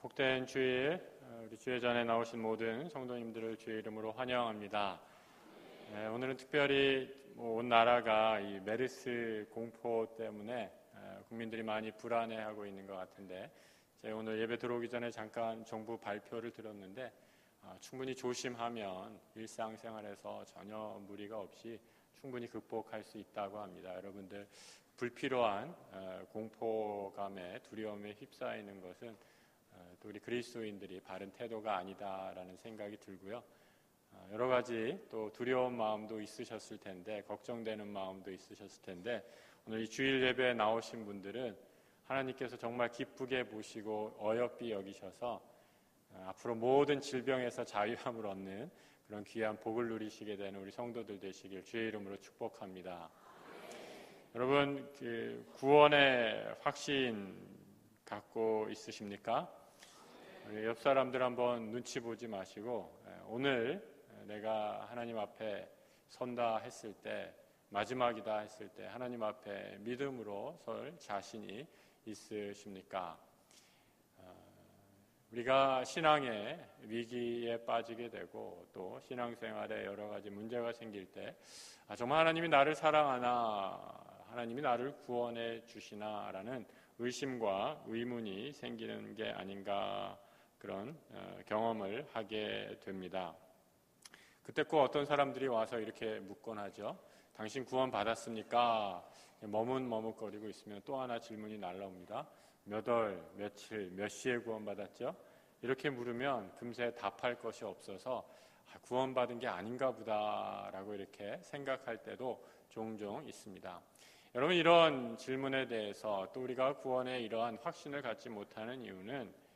복된 주일, 우리 주일 전에 나오신 모든 성도님들을 주의 이름으로 환영합니다. 오늘은 특별히 온 나라가 이 메르스 공포 때문에 국민들이 많이 불안해하고 있는 것 같은데, 제가 오늘 예배 들어오기 전에 잠깐 정부 발표를 들었는데 충분히 조심하면 일상생활에서 전혀 무리가 없이 충분히 극복할 수 있다고 합니다. 여러분들 불필요한 공포감에 두려움에 휩싸이는 것은 또 우리 그리스도인들이 바른 태도가 아니다라는 생각이 들고요. 여러 가지 또 두려운 마음도 있으셨을 텐데, 걱정되는 마음도 있으셨을 텐데, 오늘 이 주일 예배에 나오신 분들은 하나님께서 정말 기쁘게 보시고 어여삐 여기셔서 앞으로 모든 질병에서 자유함을 얻는 그런 귀한 복을 누리시게 되는 우리 성도들 되시길 주의 이름으로 축복합니다. 여러분, 구원의 확신 갖고 있으십니까? 옆 사람들 한번 눈치 보지 마시고, 오늘 내가 하나님 앞에 선다 했을 때, 마지막이다 했을 때 하나님 앞에 믿음으로 설 자신이 있으십니까? 우리가 신앙의 위기에 빠지게 되고 또 신앙생활에 여러 가지 문제가 생길 때 정말 하나님이 나를 사랑하나, 하나님이 나를 구원해 주시나 라는 의심과 의문이 생기는 게 아닌가, 그런 경험을 하게 됩니다. 그때 꼭 어떤 사람들이 와서 이렇게 묻곤 하죠. 당신 구원 받았습니까? 머뭇머뭇거리고 있으면 또 하나 질문이 날라옵니다. 몇 월, 며칠, 몇 시에 구원 받았죠? 이렇게 물으면 금세 답할 것이 없어서 구원받은 게 아닌가 보다라고 이렇게 생각할 때도 종종 있습니다. 여러분, 이런 질문에 대해서 또 우리가 구원에 이러한 확신을 갖지 못하는 이유는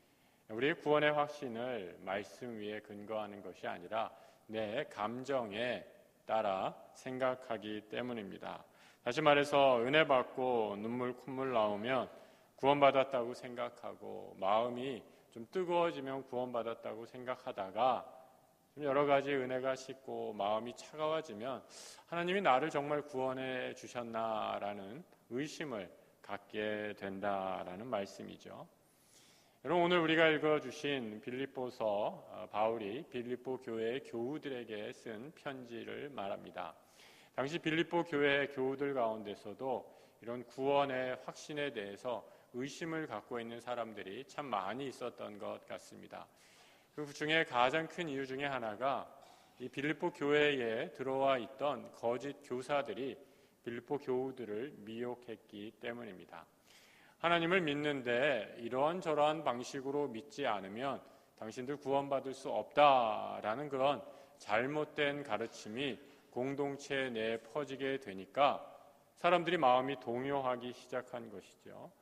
우리의 구원의 확신을 말씀 위에 근거하는 것이 아니라 내 감정에 따라 생각하기 때문입니다. 다시 말해서 은혜 받고 눈물 콧물 나오면 구원받았다고 생각하고, 마음이 좀 뜨거워지면 구원받았다고 생각하다가 좀 여러 가지 은혜가 식고 마음이 차가워지면 하나님이 나를 정말 구원해 주셨나라는 의심을 갖게 된다라는 말씀이죠. 여러분, 오늘 우리가 읽어주신 빌립보서, 바울이 빌립보 교회의 교우들에게 쓴 편지를 말합니다. 당시 빌립보 교회의 교우들 가운데서도 이런 구원의 확신에 대해서 의심을 갖고 있는 사람들이 참 많이 있었던 것 같습니다. 그 중에 가장 큰 이유 중에 하나가 이 빌립보 교회에 들어와 있던 거짓 교사들이 빌립보 교우들을 미혹했기 때문입니다. 하나님을 믿는데 이러한저러한 방식으로 믿지 않으면 당신들 구원받을 수 없다라는 그런 잘못된 가르침이 공동체 내에 퍼지게 되니까 사람들이 마음이 동요하기 시작한 것이죠.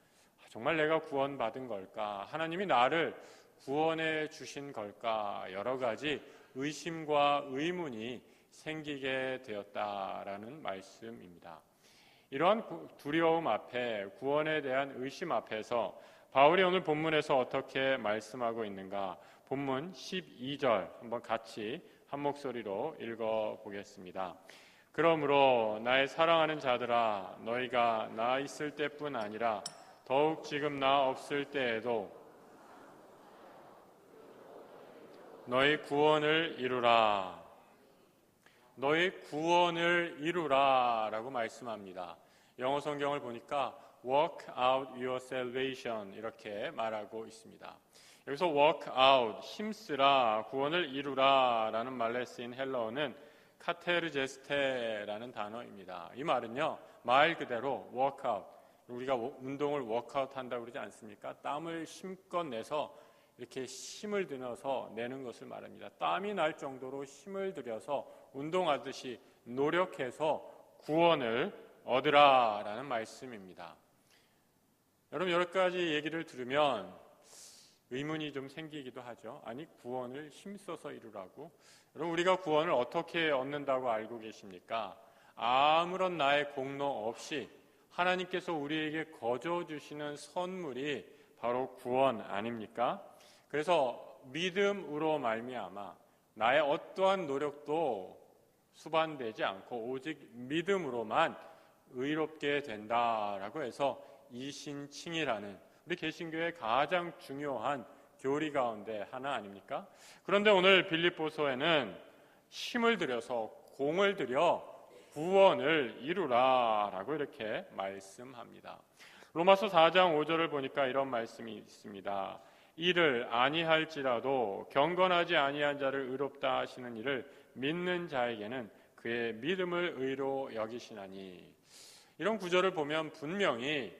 정말 내가 구원받은 걸까? 하나님이 나를 구원해 주신 걸까? 여러 가지 의심과 의문이 생기게 되었다라는 말씀입니다. 이러한 두려움 앞에, 구원에 대한 의심 앞에서 바울이 오늘 본문에서 어떻게 말씀하고 있는가? 본문 12절 한번 같이 한 목소리로 읽어보겠습니다. 그러므로 나의 사랑하는 자들아, 너희가 나 있을 때뿐 아니라 더욱 지금 나 없을 때에도 너희 구원을 이루라. 너희 구원을 이루라 라고 말씀합니다. 영어 성경을 보니까 work out your salvation 이렇게 말하고 있습니다. 여기서 work out, 힘쓰라, 구원을 이루라 라는 말에 쓰인 헬라어는 카테르제스테라는 단어입니다. 이 말은요, 말 그대로 work out, 우리가 운동을 workout 한다고 그러지 않습니까? 땀을 힘껏 내서 이렇게 힘을 들여서 내는 것을 말합니다. 땀이 날 정도로 힘을 들여서 운동하듯이 노력해서 구원을 얻으라라는 말씀입니다. 여러분, 여러 가지 얘기를 들으면 의문이 좀 생기기도 하죠. 아니, 구원을 힘써서 이루라고? 여러분, 우리가 구원을 어떻게 얻는다고 알고 계십니까? 아무런 나의 공로 없이 하나님께서 우리에게 거저 주시는 선물이 바로 구원 아닙니까? 그래서 믿음으로 말미암아 나의 어떠한 노력도 수반되지 않고 오직 믿음으로만 의롭게 된다라고 해서 이신칭이라는 우리 개신교의 가장 중요한 교리 가운데 하나 아닙니까? 그런데 오늘 빌립보서에는 힘을 들여서 공을 들여 구원을 이루라 라고 이렇게 말씀합니다. 로마서 4장 5절을 보니까 이런 말씀이 있습니다. 이를 아니할지라도 경건하지 아니한 자를 의롭다 하시는 이를 믿는 자에게는 그의 믿음을 의로 여기시나니. 이런 구절을 보면 분명히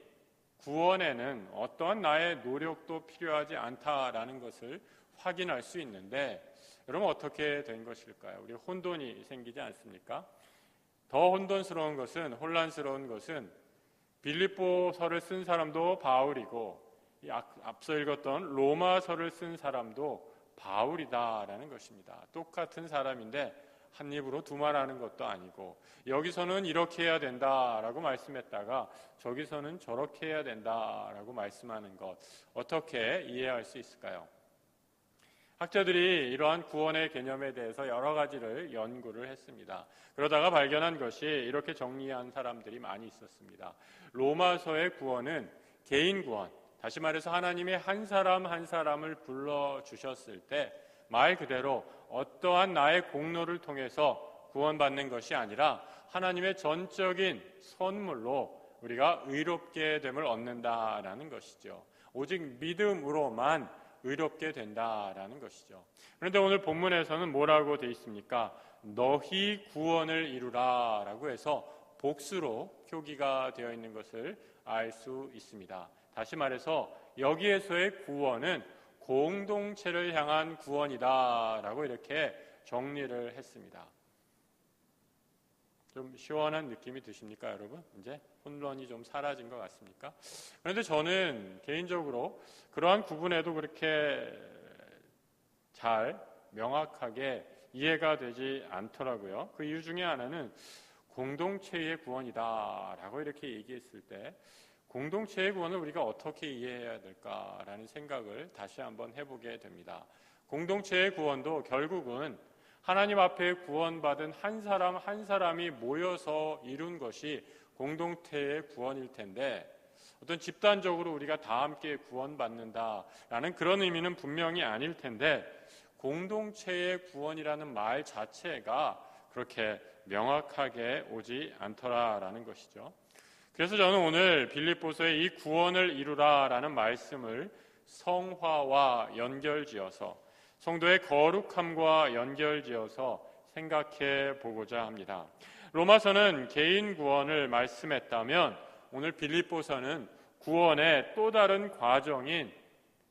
구원에는 어떠한 나의 노력도 필요하지 않다라는 것을 확인할 수 있는데, 여러분 어떻게 된 것일까요? 우리 혼돈이 생기지 않습니까? 더 혼란스러운 것은 빌립보서를 쓴 사람도 바울이고 앞서 읽었던 로마서를 쓴 사람도 바울이다라는 것입니다. 똑같은 사람인데 한 입으로 두 말하는 것도 아니고, 여기서는 이렇게 해야 된다라고 말씀했다가 저기서는 저렇게 해야 된다라고 말씀하는 것, 어떻게 이해할 수 있을까요? 학자들이 이러한 구원의 개념에 대해서 여러 가지를 연구를 했습니다. 그러다가 발견한 것이 이렇게 정리한 사람들이 많이 있었습니다. 로마서의 구원은 개인 구원, 다시 말해서 하나님의 한 사람 한 사람을 불러주셨을 때 말 그대로 어떠한 나의 공로를 통해서 구원받는 것이 아니라 하나님의 전적인 선물로 우리가 의롭게 됨을 얻는다라는 것이죠. 오직 믿음으로만 의롭게 된다라는 것이죠. 그런데 오늘 본문에서는 뭐라고 되어 있습니까? 너희 구원을 이루라 라고 해서 복수로 표기가 되어 있는 것을 알 수 있습니다. 다시 말해서 여기에서의 구원은 공동체를 향한 구원이다 라고 이렇게 정리를 했습니다. 좀 시원한 느낌이 드십니까, 여러분? 이제 혼란이 좀 사라진 것 같습니까? 그런데 저는 개인적으로 그러한 구분에도 그렇게 잘 명확하게 이해가 되지 않더라고요. 그 이유 중에 하나는 공동체의 구원이다 라고 이렇게 얘기했을 때 공동체의 구원을 우리가 어떻게 이해해야 될까라는 생각을 다시 한번 해보게 됩니다. 공동체의 구원도 결국은 하나님 앞에 구원받은 한 사람 한 사람이 모여서 이룬 것이 공동체의 구원일 텐데, 어떤 집단적으로 우리가 다 함께 구원받는다라는 그런 의미는 분명히 아닐 텐데, 공동체의 구원이라는 말 자체가 그렇게 명확하게 오지 않더라라는 것이죠. 그래서 저는 오늘 빌립보서의 이 구원을 이루라라는 말씀을 성화와 연결지어서, 성도의 거룩함과 연결지어서 생각해 보고자 합니다. 로마서는 개인 구원을 말씀했다면 오늘 빌립보서는 구원의 또 다른 과정인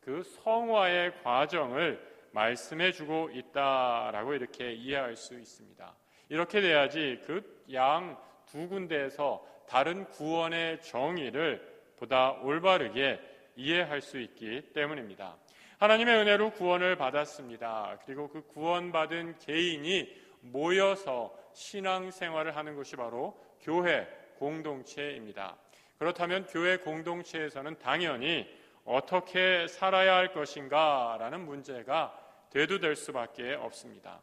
그 성화의 과정을 말씀해 주고 있다라고 이렇게 이해할 수 있습니다. 이렇게 돼야지 그 양 두 군데에서 다른 구원의 정의를 보다 올바르게 이해할 수 있기 때문입니다. 하나님의 은혜로 구원을 받았습니다. 그리고 그 구원받은 개인이 모여서 신앙생활을 하는 것이 바로 교회 공동체입니다. 그렇다면 교회 공동체에서는 당연히 어떻게 살아야 할 것인가 라는 문제가 대두될 수밖에 없습니다.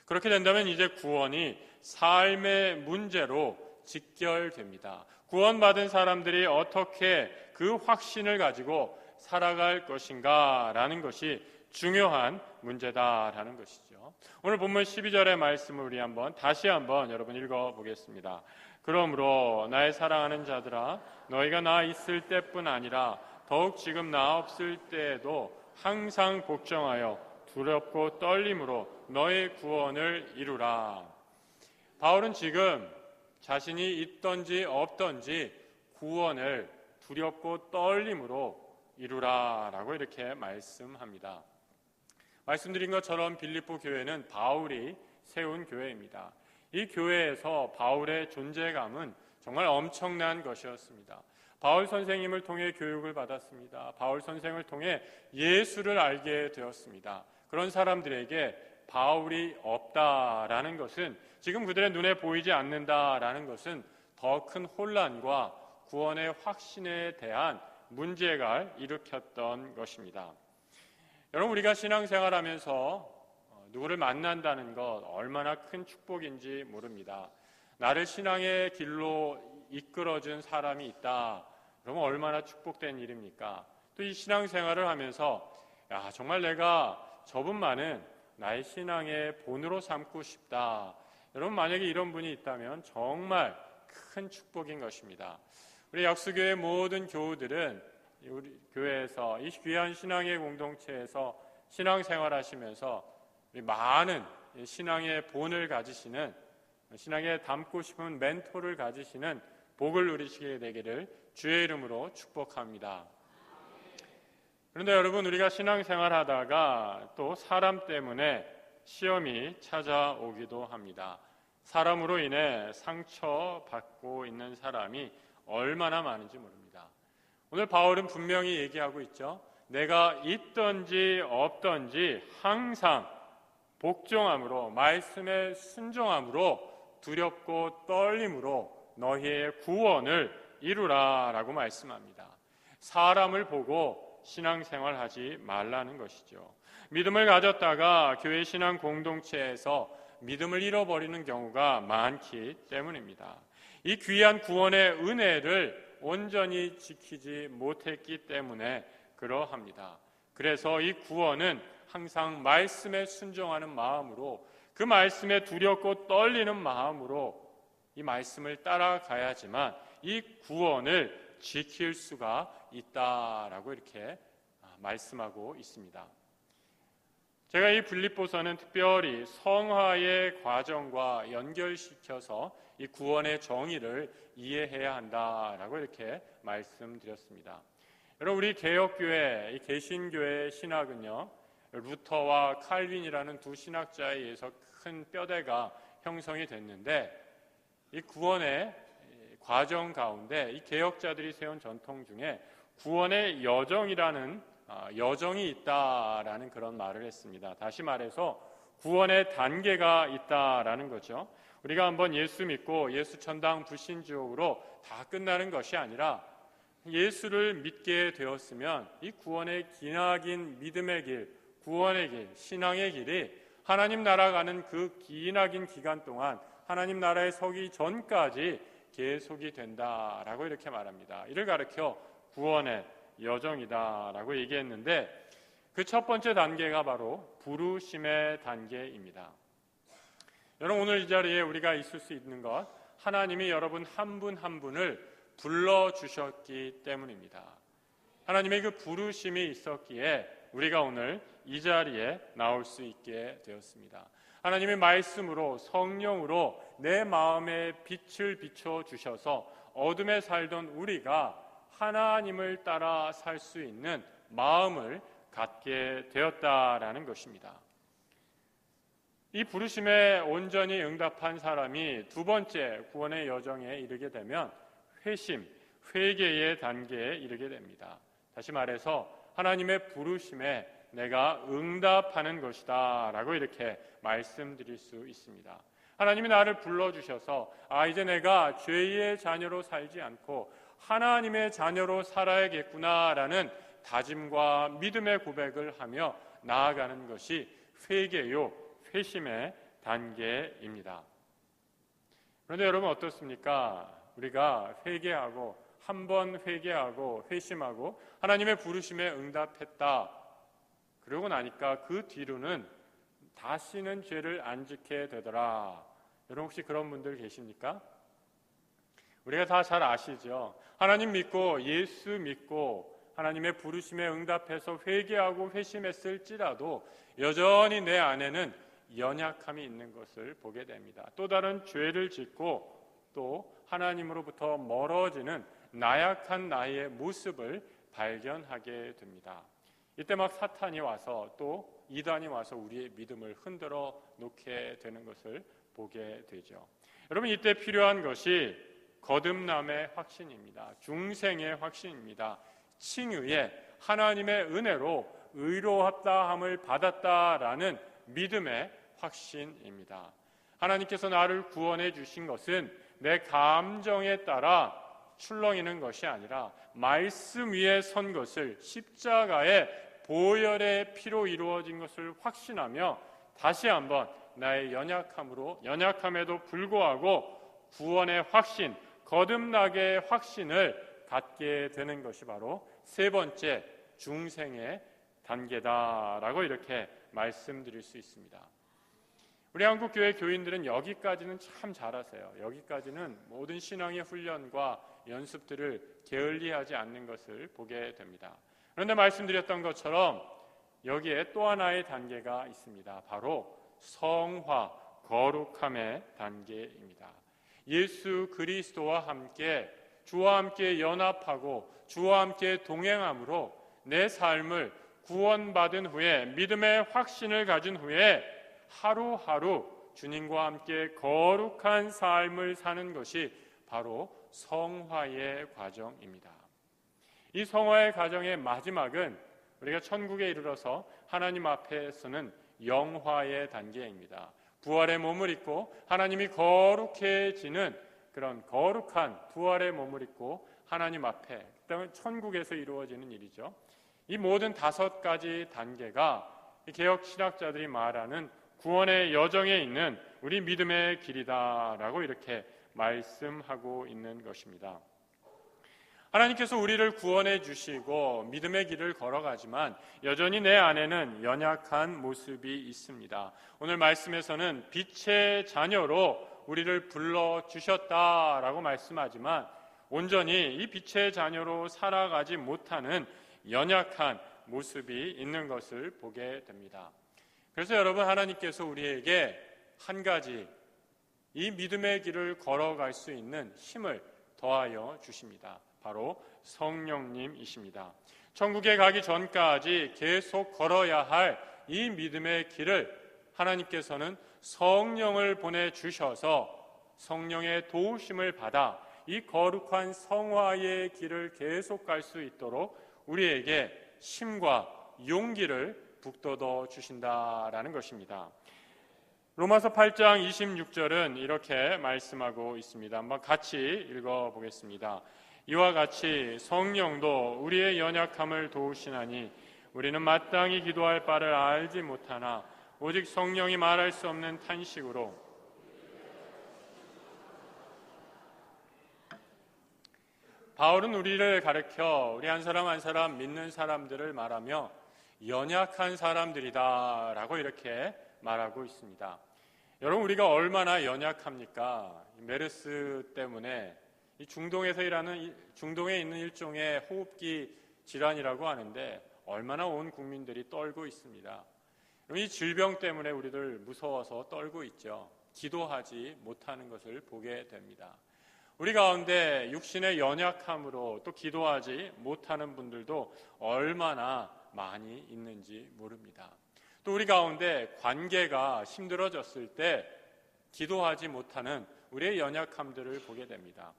그렇게 된다면 이제 구원이 삶의 문제로 직결됩니다. 구원받은 사람들이 어떻게 그 확신을 가지고 살아갈 것인가 라는 것이 중요한 문제다라는 것이죠. 오늘 본문 12절의 말씀을 우리 다시 한번 여러분 읽어보겠습니다. 그러므로 나의 사랑하는 자들아, 너희가 나 있을 때뿐 아니라 더욱 지금 나 없을 때에도 항상 복종하여 두렵고 떨림으로 너의 구원을 이루라. 바울은 지금 자신이 있던지 없던지 구원을 두렵고 떨림으로 이루라 라고 이렇게 말씀합니다. 말씀드린 것처럼 빌립보 교회는 바울이 세운 교회입니다. 이 교회에서 바울의 존재감은 정말 엄청난 것이었습니다. 바울 선생님을 통해 교육을 받았습니다. 바울 선생을 통해 예수를 알게 되었습니다. 그런 사람들에게 바울이 없다라는 것은, 지금 그들의 눈에 보이지 않는다라는 것은 더 큰 혼란과 구원의 확신에 대한 문제가 일으켰던 것입니다. 여러분, 우리가 신앙생활하면서 누구를 만난다는 것 얼마나 큰 축복인지 모릅니다. 나를 신앙의 길로 이끌어준 사람이 있다. 그러면 얼마나 축복된 일입니까? 또 이 신앙생활을 하면서 야, 정말 내가 저분만은 나의 신앙의 본으로 삼고 싶다. 여러분, 만약에 이런 분이 있다면 정말 큰 축복인 것입니다. 우리 약수교회 모든 교우들은 우리 교회에서 이 귀한 신앙의 공동체에서 신앙생활 하시면서 많은 신앙의 본을 가지시는, 신앙에 담고 싶은 멘토를 가지시는 복을 누리시게 되기를 주의 이름으로 축복합니다. 그런데 여러분, 우리가 신앙생활 하다가 또 사람 때문에 시험이 찾아오기도 합니다. 사람으로 인해 상처받고 있는 사람이 얼마나 많은지 모릅니다. 오늘 바울은 분명히 얘기하고 있죠. 내가 있든지 없든지 항상 복종함으로, 말씀에 순종함으로, 두렵고 떨림으로 너희의 구원을 이루라 라고 말씀합니다. 사람을 보고 신앙생활하지 말라는 것이죠. 믿음을 가졌다가 교회 신앙 공동체에서 믿음을 잃어버리는 경우가 많기 때문입니다. 이 귀한 구원의 은혜를 온전히 지키지 못했기 때문에 그러합니다. 그래서 이 구원은 항상 말씀에 순종하는 마음으로, 그 말씀에 두렵고 떨리는 마음으로 이 말씀을 따라가야지만 이 구원을 지킬 수가 있다라고 이렇게 말씀하고 있습니다. 제가 이 빌립보서는 특별히 성화의 과정과 연결시켜서 이 구원의 정의를 이해해야 한다라고 이렇게 말씀드렸습니다. 여러분, 우리 개혁교회, 이 개신교회의 신학은요, 루터와 칼빈이라는 두 신학자에 의해서 큰 뼈대가 형성이 됐는데, 이 구원의 과정 가운데 이 개혁자들이 세운 전통 중에 구원의 여정이라는 여정이 있다라는 그런 말을 했습니다. 다시 말해서 구원의 단계가 있다라는 거죠. 우리가 한번 예수 믿고 예수 천당 불신지옥으로 다 끝나는 것이 아니라 예수를 믿게 되었으면 이 구원의 기나긴 믿음의 길, 구원의 길, 신앙의 길이 하나님 나라 가는 그 기나긴 기간 동안 하나님 나라에 서기 전까지 계속이 된다라고 이렇게 말합니다. 이를 가리켜 구원의 여정이다라고 얘기했는데, 그 첫 번째 단계가 바로 부르심의 단계입니다. 여러분, 오늘 이 자리에 우리가 있을 수 있는 것, 하나님이 여러분 한 분 한 분을 불러주셨기 때문입니다. 하나님의 그 부르심이 있었기에 우리가 오늘 이 자리에 나올 수 있게 되었습니다. 하나님의 말씀으로, 성령으로 내 마음에 빛을 비춰주셔서 어둠에 살던 우리가 하나님을 따라 살 수 있는 마음을 갖게 되었다라는 것입니다. 이 부르심에 온전히 응답한 사람이 두 번째 구원의 여정에 이르게 되면 회심, 회개의 단계에 이르게 됩니다. 다시 말해서 하나님의 부르심에 내가 응답하는 것이다 라고 이렇게 말씀드릴 수 있습니다. 하나님이 나를 불러주셔서 이제 내가 죄의 자녀로 살지 않고 하나님의 자녀로 살아야겠구나라는 다짐과 믿음의 고백을 하며 나아가는 것이 회개요, 회심의 단계입니다. 그런데 여러분 어떻습니까? 우리가 회개하고, 한 번 회개하고 회심하고 하나님의 부르심에 응답했다. 그러고 나니까 그 뒤로는 다시는 죄를 안 짓게 되더라. 여러분 혹시 그런 분들 계십니까? 우리가 다 잘 아시죠? 하나님 믿고 예수 믿고 하나님의 부르심에 응답해서 회개하고 회심했을지라도 여전히 내 안에는 연약함이 있는 것을 보게 됩니다. 또 다른 죄를 짓고 또 하나님으로부터 멀어지는 나약한 나의 모습을 발견하게 됩니다. 이때 막 사탄이 와서 또 이단이 와서 우리의 믿음을 흔들어 놓게 되는 것을 보게 되죠. 여러분 이때 필요한 것이 거듭남의 확신입니다. 중생의 확신입니다. 칭의의 하나님의 은혜로 의로웠다함을 받았다라는 믿음의 확신입니다. 하나님께서 나를 구원해 주신 것은 내 감정에 따라 출렁이는 것이 아니라 말씀 위에 선 것을, 십자가의 보혈의 피로 이루어진 것을 확신하며 다시 한번 나의 연약함에도 불구하고 구원의 확신, 거듭나게 확신을 갖게 되는 것이 바로 세 번째 중생의 단계다라고 이렇게 말씀드릴 수 있습니다. 우리 한국교회 교인들은 여기까지는 참 잘하세요. 여기까지는 모든 신앙의 훈련과 연습들을 게을리하지 않는 것을 보게 됩니다. 그런데 말씀드렸던 것처럼 여기에 또 하나의 단계가 있습니다. 바로 성화, 거룩함의 단계입니다. 예수 그리스도와 함께 주와 함께 연합하고 주와 함께 동행함으로 내 삶을 구원받은 후에 믿음의 확신을 가진 후에 하루하루 주님과 함께 거룩한 삶을 사는 것이 바로 성화의 과정입니다. 이 성화의 과정의 마지막은 우리가 천국에 이르러서 하나님 앞에서는 영화의 단계입니다. 부활의 몸을 입고 하나님이 거룩해지는 그런 거룩한 부활의 몸을 입고 하나님 앞에 천국에서 이루어지는 일이죠. 이 모든 5가지 단계가 개혁 신학자들이 말하는 구원의 여정에 있는 우리 믿음의 길이다라고 이렇게 말씀하고 있는 것입니다. 하나님께서 우리를 구원해 주시고 믿음의 길을 걸어가지만 여전히 내 안에는 연약한 모습이 있습니다. 오늘 말씀에서는 빛의 자녀로 우리를 불러주셨다라고 말씀하지만 온전히 이 빛의 자녀로 살아가지 못하는 연약한 모습이 있는 것을 보게 됩니다. 그래서 여러분, 하나님께서 우리에게 한 가지 이 믿음의 길을 걸어갈 수 있는 힘을 더하여 주십니다. 바로 성령님이십니다. 천국에 가기 전까지 계속 걸어야 할 이 믿음의 길을 하나님께서는 성령을 보내주셔서 성령의 도우심을 받아 이 거룩한 성화의 길을 계속 갈 수 있도록 우리에게 힘과 용기를 북돋워 주신다라는 것입니다. 로마서 8장 26절은 이렇게 말씀하고 있습니다. 한번 같이 읽어보겠습니다. 이와 같이 성령도 우리의 연약함을 도우시나니 우리는 마땅히 기도할 바를 알지 못하나 오직 성령이 말할 수 없는 탄식으로 바울은 우리를 가르쳐 우리 한 사람 한 사람 믿는 사람들을 말하며 연약한 사람들이다 라고 이렇게 말하고 있습니다. 여러분, 우리가 얼마나 연약합니까? 메르스 때문에 이 중동에 있는 일종의 호흡기 질환이라고 하는데 얼마나 온 국민들이 떨고 있습니다. 이 질병 때문에 우리들 무서워서 떨고 있죠. 기도하지 못하는 것을 보게 됩니다. 우리 가운데 육신의 연약함으로 또 기도하지 못하는 분들도 얼마나 많이 있는지 모릅니다. 또 우리 가운데 관계가 힘들어졌을 때 기도하지 못하는 우리의 연약함들을 보게 됩니다.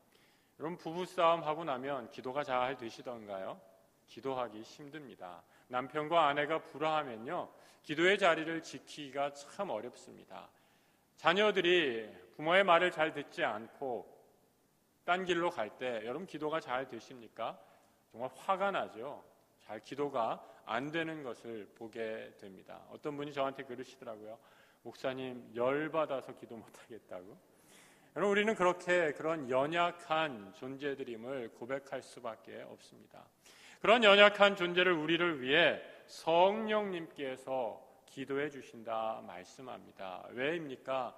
여러분, 부부싸움 하고 나면 기도가 잘 되시던가요? 기도하기 힘듭니다. 남편과 아내가 불화하면요, 기도의 자리를 지키기가 참 어렵습니다. 자녀들이 부모의 말을 잘 듣지 않고 딴 길로 갈 때 여러분, 기도가 잘 되십니까? 정말 화가 나죠. 잘 기도가 안 되는 것을 보게 됩니다. 어떤 분이 저한테 그러시더라고요. 목사님, 열받아서 기도 못하겠다고. 여러분, 우리는 그런 연약한 존재들임을 고백할 수밖에 없습니다. 그런 연약한 존재를 우리를 위해 성령님께서 기도해 주신다 말씀합니다. 왜입니까?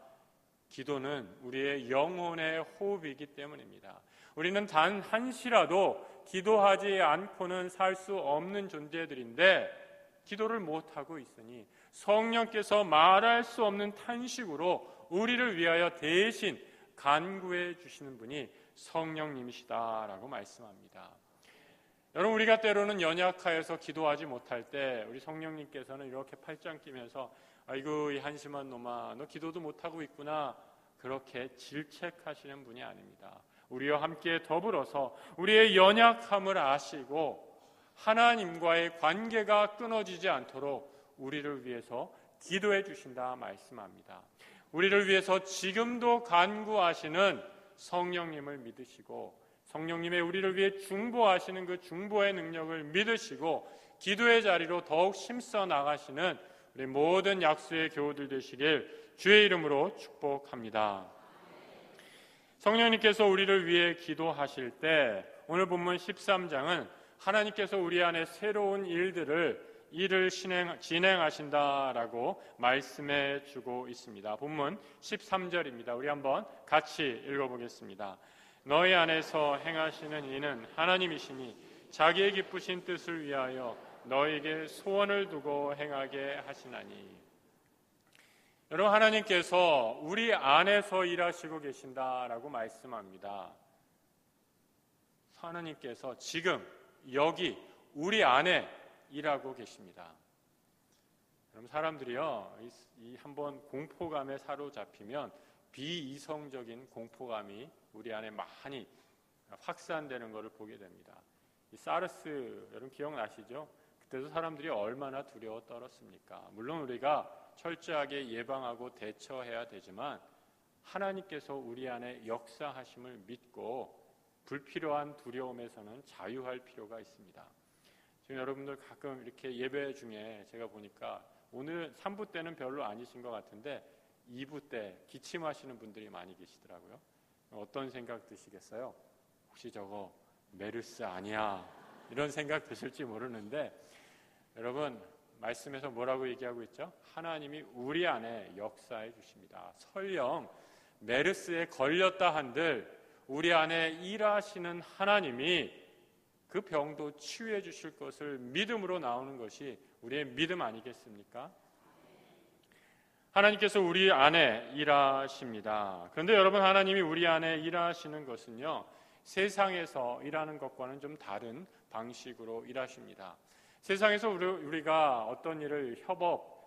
기도는 우리의 영혼의 호흡이기 때문입니다. 우리는 단 한시라도 기도하지 않고는 살 수 없는 존재들인데 기도를 못하고 있으니 성령께서 말할 수 없는 탄식으로 우리를 위하여 대신 간구해 주시는 분이 성령님이시다라고 말씀합니다. 여러분, 우리가 때로는 연약하여서 기도하지 못할 때 우리 성령님께서는 이렇게 팔짱 끼면서 아이고 이 한심한 놈아, 너 기도도 못하고 있구나, 그렇게 질책하시는 분이 아닙니다. 우리와 함께 더불어서 우리의 연약함을 아시고 하나님과의 관계가 끊어지지 않도록 우리를 위해서 기도해 주신다 말씀합니다. 우리를 위해서 지금도 간구하시는 성령님을 믿으시고 성령님의 우리를 위해 중보하시는 그 중보의 능력을 믿으시고 기도의 자리로 더욱 힘써 나가시는 우리 모든 약수의 교우들 되시길 주의 이름으로 축복합니다. 성령님께서 우리를 위해 기도하실 때 오늘 본문 13장은 하나님께서 우리 안에 새로운 일들을 일을 진행하신다라고 말씀해 주고 있습니다. 본문 13절입니다. 우리 한번 같이 읽어보겠습니다. 너희 안에서 행하시는 이는 하나님이시니 자기의 기쁘신 뜻을 위하여 너희에게 소원을 두고 행하게 하시나니. 여러분, 하나님께서 우리 안에서 일하시고 계신다라고 말씀합니다. 하나님께서 지금 여기 우리 안에 일하고 계십니다. 여러분, 사람들이요, 이 한번 공포감에 사로잡히면 비이성적인 공포감이 우리 안에 많이 확산되는 것을 보게 됩니다. 이 사르스 여러분 기억나시죠? 그때도 사람들이 얼마나 두려워 떨었습니까? 물론 우리가 철저하게 예방하고 대처해야 되지만 하나님께서 우리 안에 역사하심을 믿고 불필요한 두려움에서는 자유할 필요가 있습니다. 지금 여러분들 가끔 이렇게 예배 중에 제가 보니까 오늘 3부 때는 별로 아니신 것 같은데 2부 때 기침하시는 분들이 많이 계시더라고요. 어떤 생각 드시겠어요? 혹시 저거 메르스 아니야? 이런 생각 드실지 모르는데 여러분, 말씀에서 뭐라고 얘기하고 있죠? 하나님이 우리 안에 역사해 주십니다. 설령 메르스에 걸렸다 한들 우리 안에 일하시는 하나님이 그 병도 치유해 주실 것을 믿음으로 나오는 것이 우리의 믿음 아니겠습니까? 하나님께서 우리 안에 일하십니다. 그런데 여러분, 하나님이 우리 안에 일하시는 것은요, 세상에서 일하는 것과는 좀 다른 방식으로 일하십니다. 세상에서 우리가 어떤 일을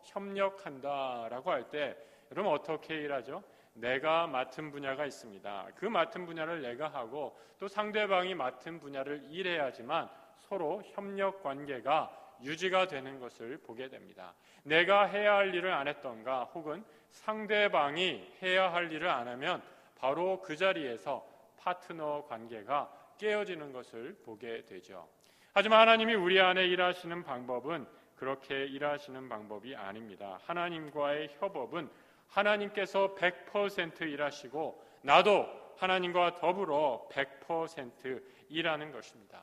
협력한다라고 할 때 여러분 어떻게 일하죠? 내가 맡은 분야가 있습니다. 그 맡은 분야를 내가 하고 또 상대방이 맡은 분야를 일해야지만 서로 협력 관계가 유지가 되는 것을 보게 됩니다. 내가 해야 할 일을 안 했던가 혹은 상대방이 해야 할 일을 안 하면 바로 그 자리에서 파트너 관계가 깨어지는 것을 보게 되죠. 하지만 하나님이 우리 안에 일하시는 방법은 그렇게 일하시는 방법이 아닙니다. 하나님과의 협업은 하나님께서 100% 일하시고 나도 하나님과 더불어 100% 일하는 것입니다.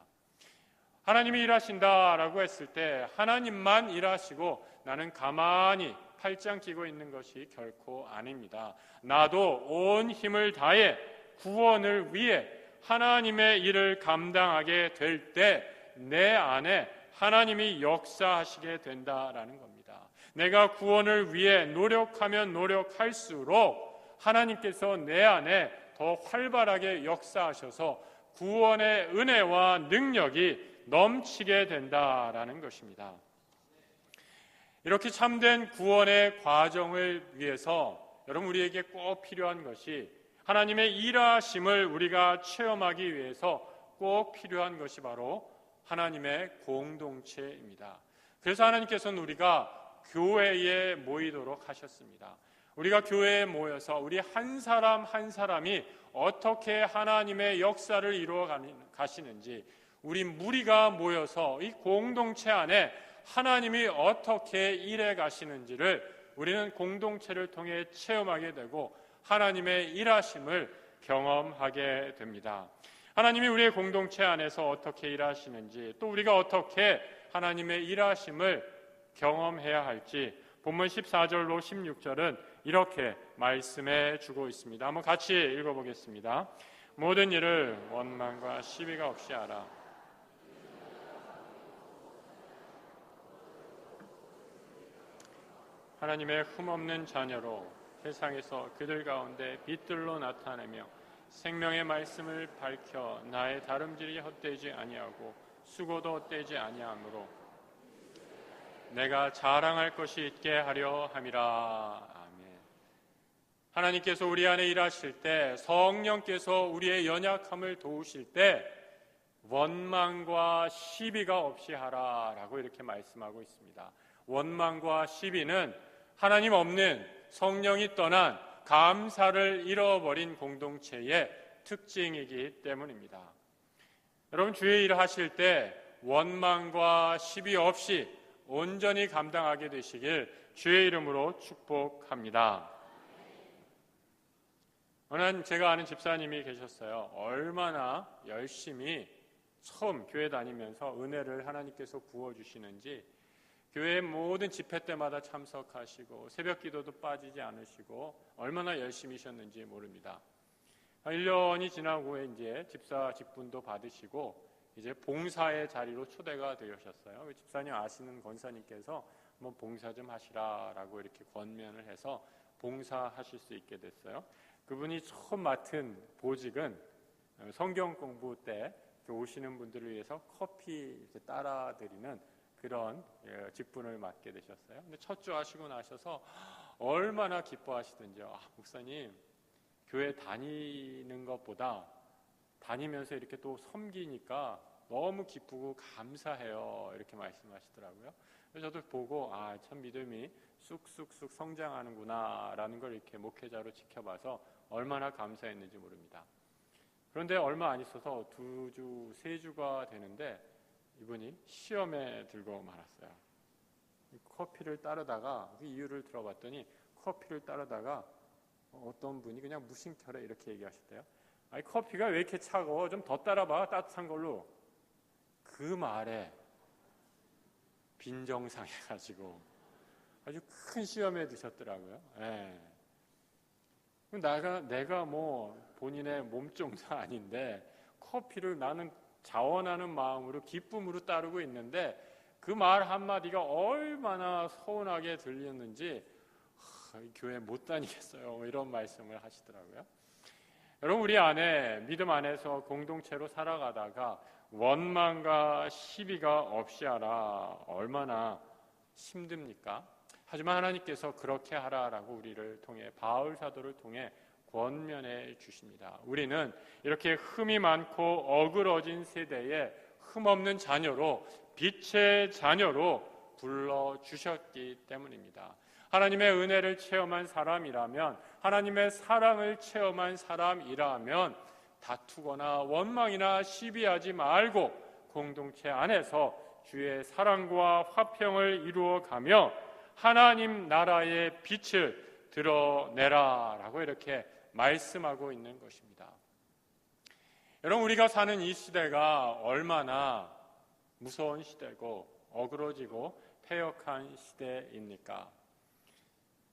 하나님이 일하신다라고 했을 때 하나님만 일하시고 나는 가만히 팔짱 끼고 있는 것이 결코 아닙니다. 나도 온 힘을 다해 구원을 위해 하나님의 일을 감당하게 될 때 내 안에 하나님이 역사하시게 된다라는 겁니다. 내가 구원을 위해 노력하면 노력할수록 하나님께서 내 안에 더 활발하게 역사하셔서 구원의 은혜와 능력이 넘치게 된다라는 것입니다. 이렇게 참된 구원의 과정을 위해서 여러분, 우리에게 꼭 필요한 것이 하나님의 일하심을 우리가 체험하기 위해서 꼭 필요한 것이 바로 하나님의 공동체입니다. 그래서 하나님께서는 우리가 교회에 모이도록 하셨습니다. 우리가 교회에 모여서 우리 한 사람 한 사람이 어떻게 하나님의 역사를 이루어 가시는지, 우리 무리가 모여서 이 공동체 안에 하나님이 어떻게 일해 가시는지를 우리는 공동체를 통해 체험하게 되고 하나님의 일하심을 경험하게 됩니다. 하나님이 우리의 공동체 안에서 어떻게 일하시는지, 또 우리가 어떻게 하나님의 일하심을 경험해야 할지 본문 14절로 16절은 이렇게 말씀해 주고 있습니다. 한번 같이 읽어보겠습니다. 모든 일을 원망과 시비가 없이 하라. 하나님의 흠없는 자녀로 세상에서 그들 가운데 빛들로 나타내며 생명의 말씀을 밝혀 나의 다름질이 헛되지 아니하고 수고도 헛되지 아니하므로 내가 자랑할 것이 있게 하려 함이라. 아멘. 하나님께서 우리 안에 일하실 때, 성령께서 우리의 연약함을 도우실 때 원망과 시비가 없이 하라라고 이렇게 말씀하고 있습니다. 원망과 시비는 하나님 없는, 성령이 떠난, 감사를 잃어버린 공동체의 특징이기 때문입니다. 여러분, 주의 일을 하실 때 원망과 시비 없이 온전히 감당하게 되시길 주의 이름으로 축복합니다. 오늘 제가 아는 집사님이 계셨어요. 얼마나 열심히 처음 교회 다니면서 은혜를 하나님께서 부어주시는지 교회 모든 집회 때마다 참석하시고 새벽 기도도 빠지지 않으시고 얼마나 열심히셨는지 모릅니다. 1년이 지난 후에 이제 집사 직분도 받으시고 이제 봉사의 자리로 초대가 되셨어요. 집사님 아시는 권사님께서 한번 봉사 좀 하시라라고 이렇게 권면을 해서 봉사하실 수 있게 됐어요. 그분이 처음 맡은 보직은 성경 공부 때 오시는 분들을 위해서 커피 따라 드리는 그런 직분을 맡게 되셨어요. 근데 첫 주 하시고 나셔서 얼마나 기뻐하시던지요. 목사님, 교회 다니는 것보다 다니면서 이렇게 또 섬기니까 너무 기쁘고 감사해요. 이렇게 말씀하시더라고요. 그래서 저도 보고 참 믿음이 쑥쑥쑥 성장하는구나 라는 걸 이렇게 목회자로 지켜봐서 얼마나 감사했는지 모릅니다. 그런데 얼마 안 있어서 2주, 3주가 되는데 이분이 시험에 들고 말았어요. 커피를 따르다가 그 이유를 들어봤더니 커피를 따르다가 어떤 분이 그냥 무심결에 이렇게 얘기하셨대요. 커피가 왜 이렇게 차가워? 좀 더 따라봐, 따뜻한 걸로. 그 말에 빈정상해가지고 아주 큰 시험에 드셨더라고요. 내가 뭐 본인의 몸종도 아닌데 커피를 나는 자원하는 마음으로 기쁨으로 따르고 있는데 그 말 한마디가 얼마나 서운하게 들렸는지 교회 못 다니겠어요. 이런 말씀을 하시더라고요. 여러분, 우리 안에 믿음 안에서 공동체로 살아가다가 원망과 시비가 없이 하라 얼마나 힘듭니까? 하지만 하나님께서 그렇게 하라라고 우리를 통해 바울 사도를 통해 권면해 주십니다. 우리는 이렇게 흠이 많고 어그러진 세대에 흠없는 자녀로 빛의 자녀로 불러주셨기 때문입니다. 하나님의 은혜를 체험한 사람이라면, 하나님의 사랑을 체험한 사람이라면 다투거나 원망이나 시비하지 말고 공동체 안에서 주의 사랑과 화평을 이루어가며 하나님 나라의 빛을 드러내라 라고 이렇게 말씀하고 있는 것입니다. 여러분, 우리가 사는 이 시대가 얼마나 무서운 시대고 어그러지고 패역한 시대입니까?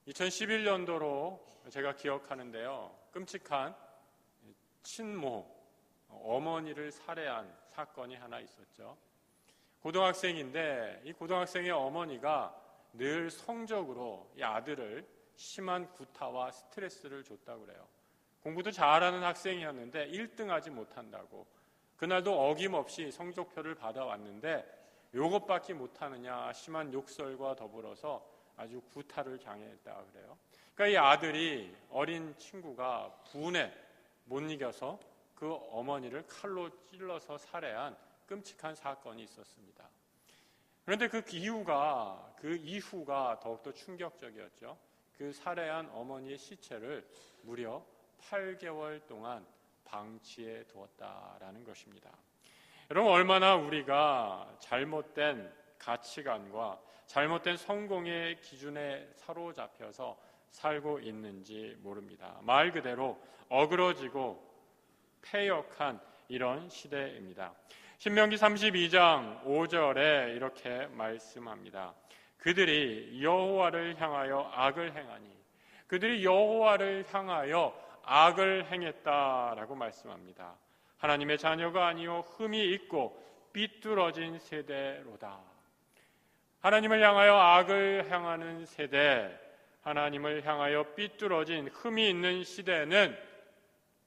2011년도로 제가 기억하는데요, 끔찍한 친모, 어머니를 살해한 사건이 하나 있었죠. 고등학생인데 이 고등학생의 어머니가 늘 성적으로 이 아들을 심한 구타와 스트레스를 줬다고 그래요. 공부도 잘하는 학생이었는데 1등하지 못한다고. 그날도 어김없이 성적표를 받아왔는데 이것밖에 못하느냐 심한 욕설과 더불어서 아주 구타를 당했다 그래요. 그러니까 이 아들이, 어린 친구가 분에 못 이겨서 그 어머니를 칼로 찔러서 살해한 끔찍한 사건이 있었습니다. 그런데 그 이후가 더욱더 충격적이었죠. 그 살해한 어머니의 시체를 무려 8개월 동안 방치해 두었다라는 것입니다. 여러분, 얼마나 우리가 잘못된 가치관과 잘못된 성공의 기준에 사로잡혀서 살고 있는지 모릅니다. 말 그대로 어그러지고 패역한 이런 시대입니다. 신명기 32장 5절에 이렇게 말씀합니다. 그들이 여호와를 향하여 악을 행하니, 그들이 여호와를 향하여 악을 행했다라고 말씀합니다. 하나님의 자녀가 아니요 흠이 있고 삐뚤어진 세대로다. 하나님을 향하여 악을 행하는 세대, 하나님을 향하여 삐뚤어진 흠이 있는 시대는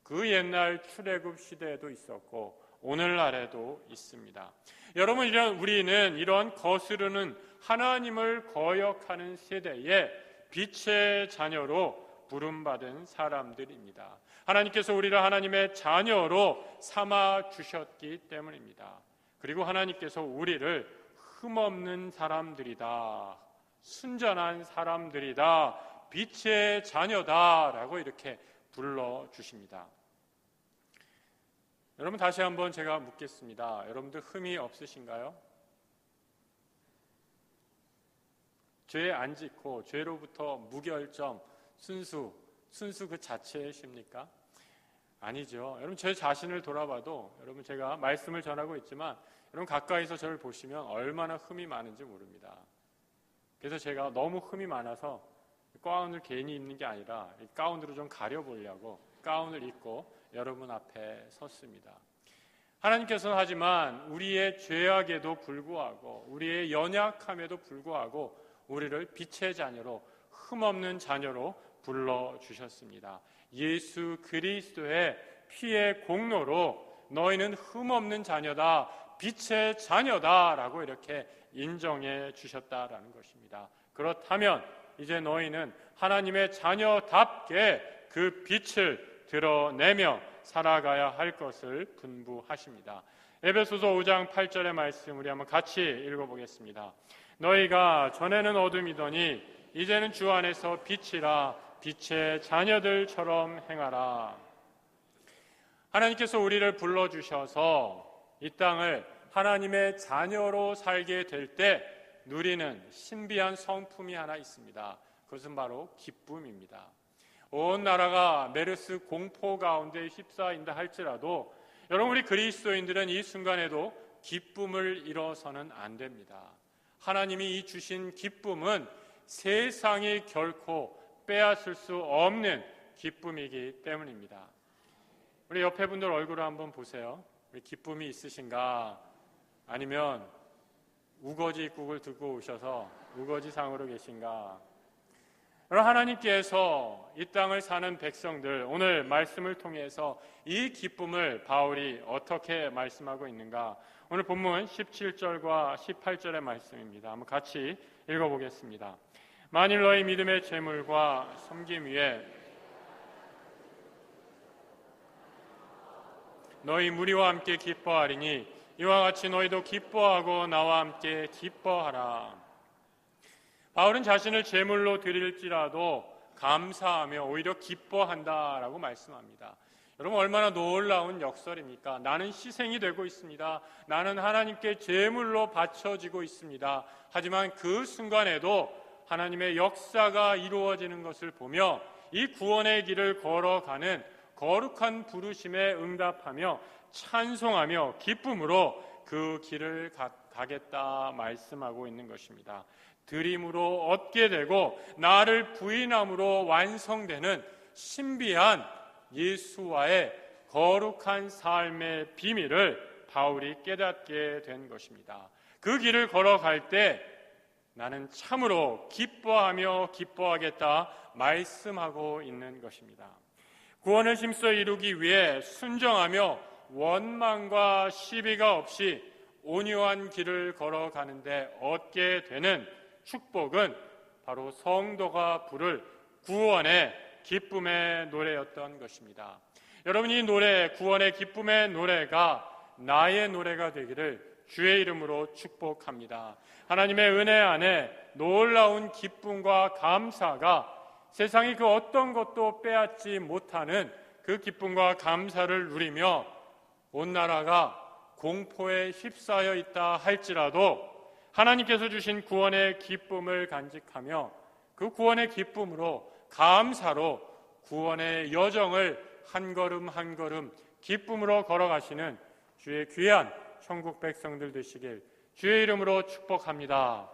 그 옛날 출애굽 시대에도 있었고 오늘날에도 있습니다. 여러분, 우리는 이런 거스르는 하나님을 거역하는 세대에 빛의 자녀로 부름받은 사람들입니다. 하나님께서 우리를 하나님의 자녀로 삼아 주셨기 때문입니다. 그리고 하나님께서 우리를 흠없는 사람들이다, 순전한 사람들이다, 빛의 자녀다라고 이렇게 불러주십니다. 여러분, 다시 한번 제가 묻겠습니다. 여러분들 흠이 없으신가요? 죄 안 짓고 죄로부터 무결점, 순수 그 자체이십니까? 아니죠. 여러분, 제 자신을 돌아봐도, 여러분, 제가 말씀을 전하고 있지만 여러분 가까이서 저를 보시면 얼마나 흠이 많은지 모릅니다. 그래서 제가 너무 흠이 많아서 가운을 괜히 입는 게 아니라 가운으로 좀 가려보려고 가운을 입고 여러분 앞에 섰습니다. 하나님께서는 하지만 우리의 죄악에도 불구하고 우리의 연약함에도 불구하고 우리를 빛의 자녀로, 흠없는 자녀로 불러주셨습니다. 예수 그리스도의 피의 공로로 너희는 흠없는 자녀다, 빛의 자녀다 라고 이렇게 인정해 주셨다라는 것입니다. 그렇다면 이제 너희는 하나님의 자녀답게 그 빛을 드러내며 살아가야 할 것을 분부하십니다. 에베소서 5장 8절의 말씀 우리 한번 같이 읽어보겠습니다. 너희가 전에는 어둠이더니 이제는 주 안에서 빛이라, 빛의 자녀들처럼 행하라. 하나님께서 우리를 불러주셔서 이 땅을 하나님의 자녀로 살게 될 때 누리는 신비한 성품이 하나 있습니다. 그것은 바로 기쁨입니다. 온 나라가 메르스 공포 가운데 휩싸인다 할지라도 여러분, 우리 그리스도인들은 이 순간에도 기쁨을 잃어서는 안 됩니다. 하나님이 이 주신 기쁨은 세상이 결코 빼앗을 수 없는 기쁨이기 때문입니다. 우리 옆에 분들 얼굴을 한번 보세요. 우리 기쁨이 있으신가? 아니면 우거지국을 듣고 오셔서 우거지상으로 계신가? 여러분, 하나님께서 이 땅을 사는 백성들, 오늘 말씀을 통해서 이 기쁨을 바울이 어떻게 말씀하고 있는가? 오늘 본문 17절과 18절의 말씀입니다. 한번 같이 읽어보겠습니다. 만일 너희 믿음의 재물과 섬김 위에 너희 무리와 함께 기뻐하리니 이와 같이 너희도 기뻐하고 나와 함께 기뻐하라. 바울은 자신을 제물로 드릴지라도 감사하며 오히려 기뻐한다라고 말씀합니다. 여러분, 얼마나 놀라운 역설입니까? 나는 희생이 되고 있습니다. 나는 하나님께 제물로 바쳐지고 있습니다. 하지만 그 순간에도 하나님의 역사가 이루어지는 것을 보며 이 구원의 길을 걸어가는 거룩한 부르심에 응답하며 찬송하며 기쁨으로 그 길을 가겠다 말씀하고 있는 것입니다. 드림으로 얻게 되고 나를 부인함으로 완성되는 신비한 예수와의 거룩한 삶의 비밀을 바울이 깨닫게 된 것입니다. 그 길을 걸어갈 때 나는 참으로 기뻐하며 기뻐하겠다 말씀하고 있는 것입니다. 구원을 힘써 이루기 위해 순정하며 원망과 시비가 없이 온유한 길을 걸어가는데 얻게 되는 축복은 바로 성도가 부를 구원의 기쁨의 노래였던 것입니다. 여러분, 이 노래, 구원의 기쁨의 노래가 나의 노래가 되기를 주의 이름으로 축복합니다. 하나님의 은혜 안에 놀라운 기쁨과 감사가 세상이 그 어떤 것도 빼앗지 못하는 그 기쁨과 감사를 누리며 온 나라가 공포에 휩싸여 있다 할지라도 하나님께서 주신 구원의 기쁨을 간직하며 그 구원의 기쁨으로 감사로 구원의 여정을 한 걸음 한 걸음 기쁨으로 걸어가시는 주의 귀한 천국 백성들 되시길 주의 이름으로 축복합니다.